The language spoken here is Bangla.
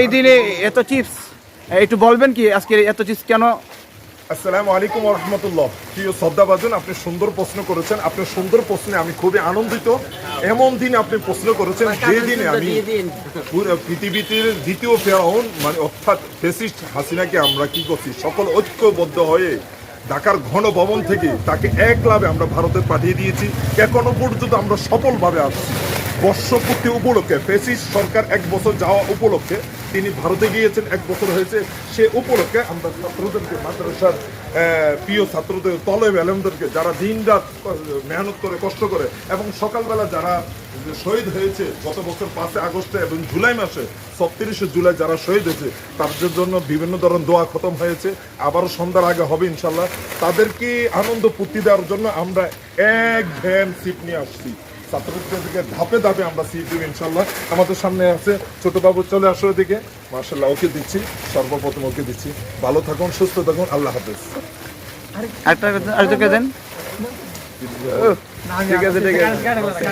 এই দিনে এত চিপস, একটু বলবেন কি আজকে এত চিপস কেন? আসসালামু আলাইকুম ওয়া রাহমাতুল্লাহ। প্রিয় শ্রদ্ধাভাজন, আপনি সুন্দর প্রশ্ন করেছেন। আপনার সুন্দর প্রশ্নে আমি খুবই আনন্দিত। এমন দিনে আপনি প্রশ্ন করেছেন যে দিনে আমি পুরো পৃথিবীতে দ্বিতীয় ফেরাউন মানে অর্থাৎ ফ্যাসিস্ট হাসিনাকে আমরা কি করছি, সকল ঐক্যবদ্ধ হয়ে ঢাকার ঘনভবন থেকে তাকে এক লাভে আমরা ভারতে পাঠিয়ে দিয়েছি। এখনো পর্যন্ত আমরা সফলভাবে আসছি। বর্ষপূর্তি উপলক্ষে ফ্যাসিস্ট সরকার 1 বছর যাওয়া উপলক্ষে তিনি ভারতে গিয়েছেন, 1 বছর হয়েছে। সে উপলক্ষে আমরা ছাত্রদেরকে, মাদ্রাসার প্রিয় ছাত্রদের, তলেব আলেমদেরকে যারা দিন রাত মেহনত করে, কষ্ট করে এবং সকালবেলা যারা শহীদ হয়েছে গত বছর 5 আগস্টে এবং জুলাই মাসে 36 জুলাই যারা শহীদ হয়েছে, তাদের জন্য বিভিন্ন ধরনের দোয়া খতম হয়েছে, আবারও সন্ধ্যার আগে হবে ইনশাল্লাহ। তাদেরকে আনন্দ পূর্তি দেওয়ার জন্য আমরা এক ভ্যান সিট নিয়ে আসছি। ছাত্রছাত্রীদেরকে ধাপে ধাপে আমরা সিট দেবো ইনশাল্লাহ। আমাদের সামনে আছে ছোট বাবু, চলে আসো এদিকে। মার্শাল্লাহ, ওকে দিচ্ছি, সর্বপ্রথম ওকে দিচ্ছি। ভালো থাকুন, সুস্থ থাকুন, আল্লাহ হাফেজ। আরেকটা দেন। ঠিক আছে, ঠিক আছে।